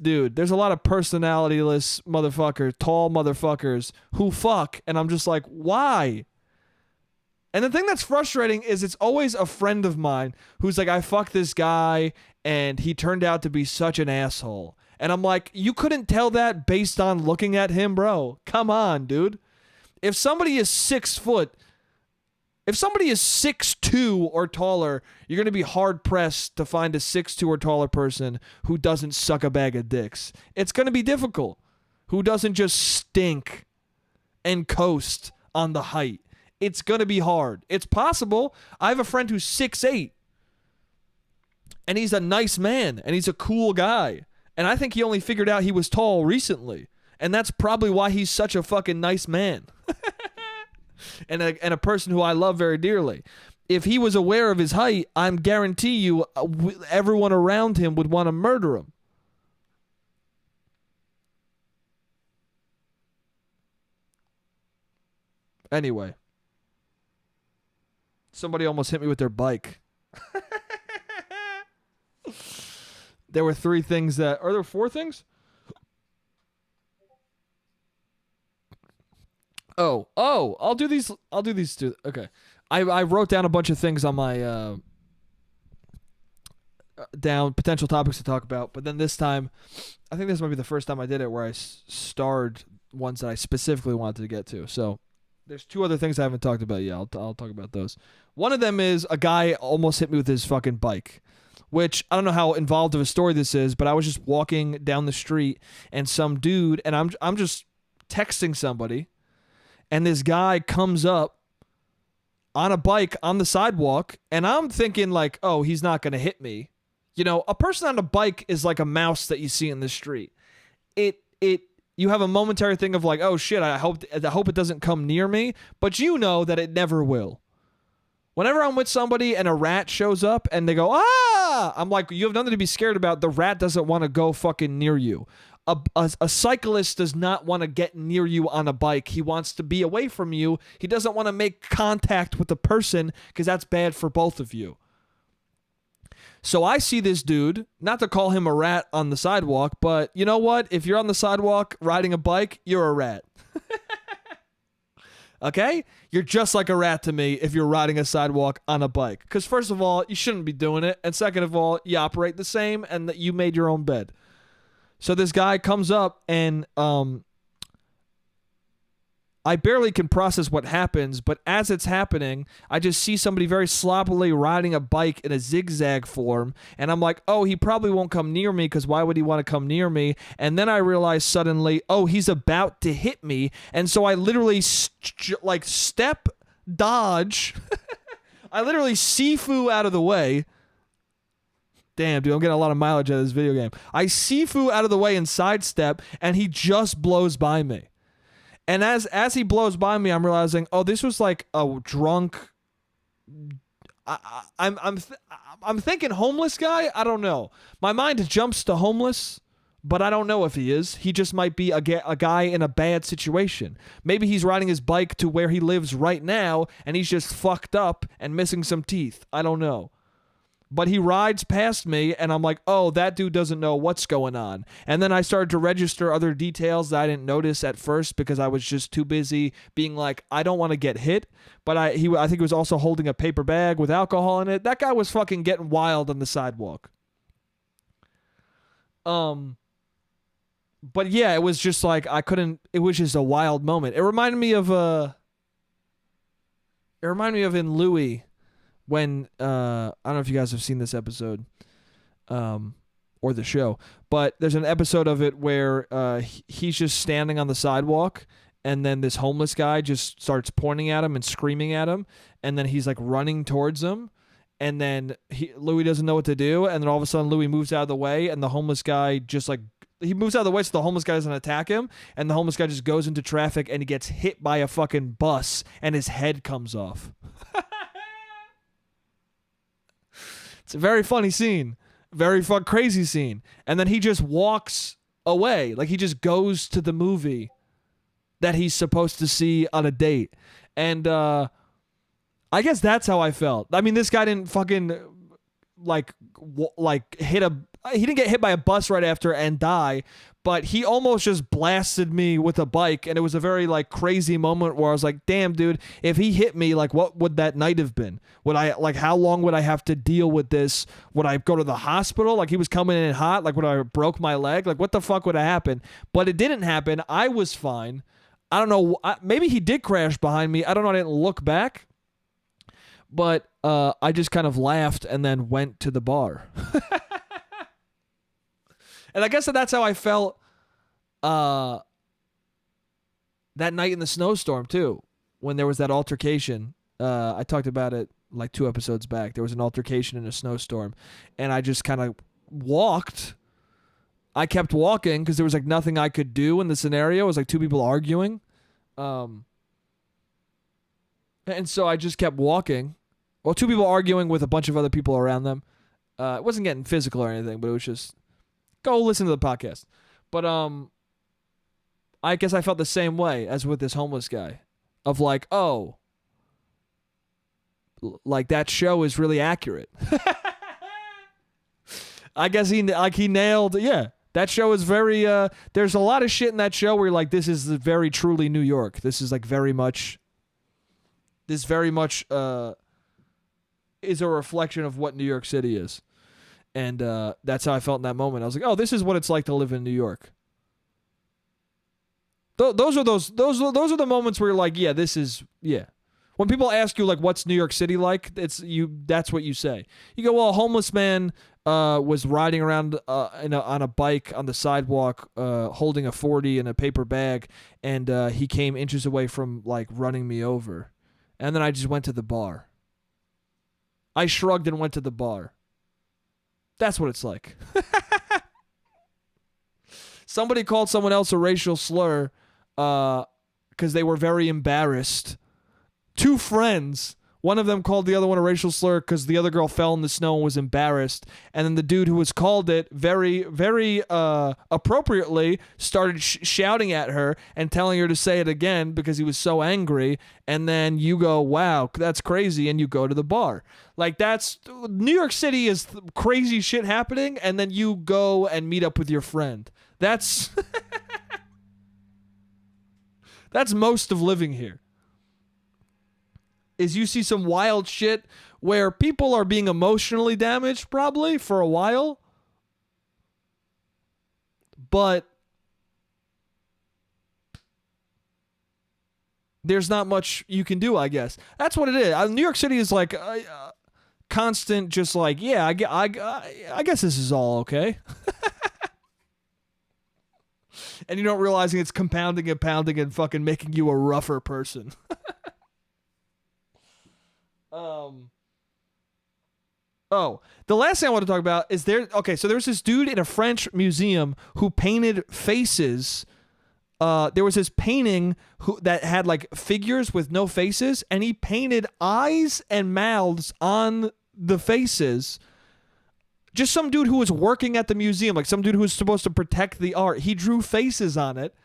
Dude, there's a lot of personality-less motherfuckers, tall motherfuckers who fuck, and I'm just like, why? And the thing that's frustrating is it's always a friend of mine who's like, I fucked this guy, and he turned out to be such an asshole. And I'm like, you couldn't tell that based on looking at him, bro. Come on, dude. If somebody is 6 foot, if somebody is 6'2" or taller, you're going to be hard-pressed to find a 6'2" or taller person who doesn't suck a bag of dicks. It's going to be difficult. Who doesn't just stink and coast on the height. It's going to be hard. It's possible. I have a friend who's 6'8", and he's a nice man, and he's a cool guy. And I think he only figured out he was tall recently. And that's probably why he's such a fucking nice man. and a person who I love very dearly. If he was aware of his height, I'm guarantee you everyone around him would want to murder him. Anyway. Somebody almost hit me with their bike. There were 3 things that... Are there 4 things? Oh, I'll do these two. Okay. I wrote down a bunch of things on my down potential topics to talk about, but then this time, I think this might be the first time I did it where I starred ones that I specifically wanted to get to. So there's 2 other things I haven't talked about yet. I'll talk about those. One of them is a guy almost hit me with his fucking bike, which I don't know how involved of a story this is, but I was just walking down the street and some dude, and I'm just texting somebody, and this guy comes up on a bike on the sidewalk, and I'm thinking like, oh, he's not going to hit me. You know, a person on a bike is like a mouse that you see in the street. You have a momentary thing of like, oh shit, I hope it doesn't come near me, but you know that it never will. Whenever I'm with somebody and a rat shows up and they go, ah, I'm like, you have nothing to be scared about. The rat doesn't want to go fucking near you. A cyclist does not want to get near you on a bike. He wants to be away from you. He doesn't want to make contact with the person because that's bad for both of you. So I see this dude, not to call him a rat on the sidewalk, but you know what? If you're on the sidewalk riding a bike, you're a rat. Okay? You're just like a rat to me if you're riding a sidewalk on a bike. Because first of all, you shouldn't be doing it. And second of all, you operate the same and that you made your own bed. So this guy comes up and I barely can process what happens, but as it's happening, I just see somebody very sloppily riding a bike in a zigzag form, and I'm like, oh, he probably won't come near me because why would he want to come near me? And then I realize suddenly, oh, he's about to hit me, and so I literally step dodge. I literally Sifu out of the way. Damn, dude, I'm getting a lot of mileage out of this video game. I Sifu out of the way and sidestep, and he just blows by me. And as he blows by me, I'm realizing, oh, this was like a drunk. I'm thinking homeless guy. I don't know. My mind jumps to homeless, but I don't know if he is. He just might be a guy in a bad situation. Maybe he's riding his bike to where he lives right now, and he's just fucked up and missing some teeth. I don't know. But he rides past me, and I'm like, oh, that dude doesn't know what's going on. And then I started to register other details that I didn't notice at first because I was just too busy being like, I don't want to get hit. But I think he was also holding a paper bag with alcohol in it. That guy was fucking getting wild on the sidewalk. But yeah, it was just like it was just a wild moment. It reminded me of in Louis. When I don't know if you guys have seen this episode or the show, but there's an episode of it where he's just standing on the sidewalk, and then this homeless guy just starts pointing at him and screaming at him, and then he's like running towards him, and then Louis doesn't know what to do, and then all of a sudden Louis moves out of the way, and the homeless guy just like he moves out of the way so the homeless guy doesn't attack him, and the homeless guy just goes into traffic and he gets hit by a fucking bus and his head comes off. It's a very funny scene. Very crazy scene. And then he just walks away. Like he just goes to the movie. that he's supposed to see on a date. And I guess that's how I felt. I mean, this guy didn't fucking like hit a. He didn't get hit by a bus right after and die, but he almost just blasted me with a bike, and it was a very like crazy moment where I was like, damn, dude, if he hit me, like what would that night have been? Would I like how long would I have to deal with this? Would I go to the hospital? Like he was coming in hot, like would I broke my leg? Like what the fuck would have happened? But it didn't happen. I was fine. I don't know, maybe he did crash behind me. I don't know, I didn't look back. But I just kind of laughed and then went to the bar. And I guess that's how I felt that night in the snowstorm, too, when there was that altercation. I talked about it like 2 episodes back. There was an altercation in a snowstorm, and I just kind of walked. I kept walking because there was like nothing I could do in the scenario. It was like 2 people arguing. And so I just kept walking. Well, 2 people arguing with a bunch of other people around them. It wasn't getting physical or anything, but it was just... Go listen to the podcast. But I guess I felt the same way as with this homeless guy. Of like, oh, like that show is really accurate. I guess he nailed, yeah. That show is very, there's a lot of shit in that show where you're like, this is very truly New York. This is like very much is a reflection of what New York City is. And that's how I felt in that moment. I was like, "Oh, this is what it's like to live in New York." Those are the moments where you're like, "Yeah, this is yeah." When people ask you like, "What's New York City like?" That's what you say. You go, "Well, a homeless man was riding around on a bike on the sidewalk, holding a 40 in a paper bag, and he came inches away from like running me over, and then I just went to the bar. I shrugged and went to the bar." That's what it's like. Somebody called someone else a racial slur because they were very embarrassed. 2 friends. One of them called the other one a racial slur because the other girl fell in the snow and was embarrassed. And then the dude who was called it very, very appropriately started shouting at her and telling her to say it again because he was so angry. And then you go, wow, that's crazy. And you go to the bar. Like that's New York City is crazy shit happening. And then you go and meet up with your friend. That's that's most of living here. Is you see some wild shit where people are being emotionally damaged probably for a while. But there's not much you can do, I guess. That's what it is. New York City is like constant just like, yeah, I guess this is all okay. And you don't realizing it's compounding and pounding and fucking making you a rougher person. The last thing I want to talk about is so there was this dude in a French museum who painted faces. There was this painting that had like figures with no faces, and he painted eyes and mouths on the faces. Just some dude who was working at the museum, like some dude who was supposed to protect the art. He drew faces on it.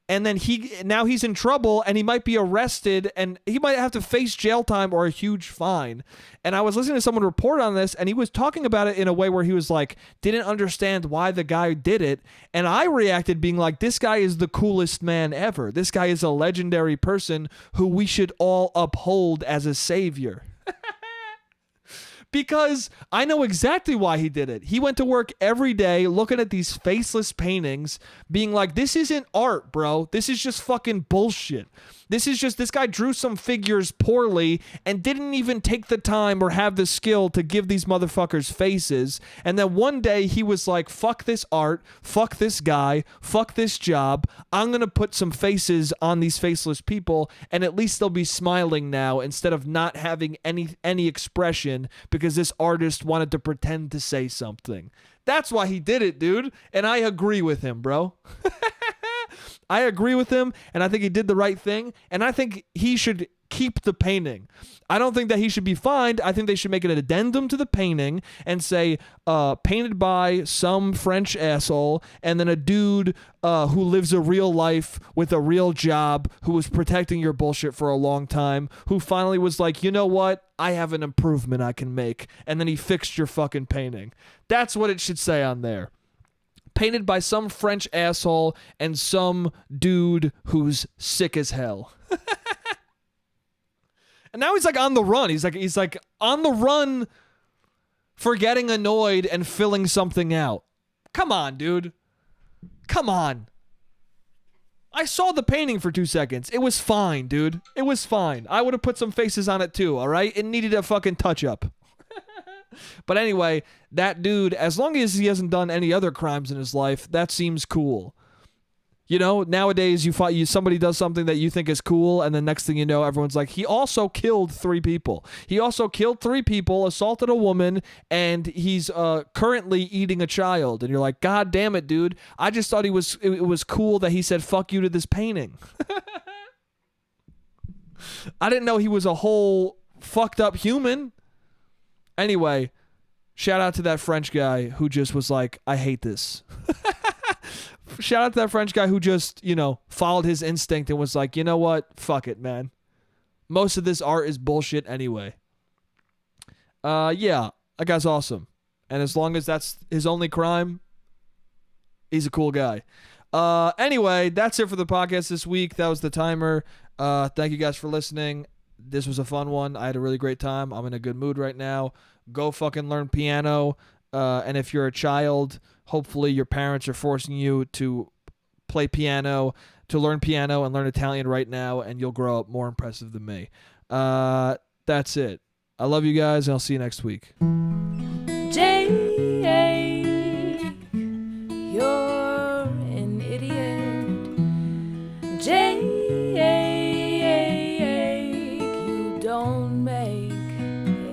And then now he's in trouble and he might be arrested and he might have to face jail time or a huge fine. And I was listening to someone report on this and he was talking about it in a way where he was like, didn't understand why the guy did it. And I reacted being like, this guy is the coolest man ever. This guy is a legendary person who we should all uphold as a savior. Because I know exactly why he did it. He went to work every day looking at these faceless paintings, being like, this isn't art, bro. This is just fucking bullshit. This guy drew some figures poorly and didn't even take the time or have the skill to give these motherfuckers faces. And then one day he was like, fuck this art, fuck this guy, fuck this job. I'm going to put some faces on these faceless people and at least they'll be smiling now instead of not having any expression because this artist wanted to pretend to say something. That's why he did it, dude. And I agree with him, bro. I agree with him, and I think he did the right thing, and I think he should keep the painting. I don't think that he should be fined. I think they should make an addendum to the painting and say, painted by some French asshole, and then a dude who lives a real life with a real job, who was protecting your bullshit for a long time, who finally was like, you know what? I have an improvement I can make. And then he fixed your fucking painting. That's what it should say on there. Painted by some French asshole and some dude who's sick as hell. And now he's like on the run. He's like on the run for getting annoyed and filling something out. Come on, dude. Come on. I saw the painting for 2 seconds. It was fine, dude. It was fine. I would have put some faces on it too, all right? It needed a fucking touch up. But anyway, that dude, as long as he hasn't done any other crimes in his life, that seems cool. You know, nowadays somebody does something that you think is cool, and the next thing you know, everyone's like, he also killed 3 people. He also killed 3 people, assaulted a woman, and he's currently eating a child. And you're like, God damn it, dude. I just thought it was cool that he said fuck you to this painting. I didn't know he was a whole fucked up human. Anyway, shout out to that French guy who just was like, I hate this. Shout out to that French guy who just, followed his instinct and was like, you know what? Fuck it, man. Most of this art is bullshit anyway. Yeah, that guy's awesome. And as long as that's his only crime, he's a cool guy. Anyway, that's it for the podcast this week. That was the timer. Thank you guys for listening. This was a fun one. I had a really great time. I'm in a good mood right now. Go fucking learn piano. And if you're a child, hopefully your parents are forcing you to play piano, to learn piano and learn Italian right now, and you'll grow up more impressive than me. That's it. I love you guys, and I'll see you next week. Jake, you're an idiot. Jake, you don't make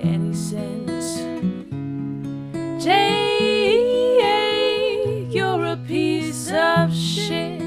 any sense. Jake, you're a piece of shit.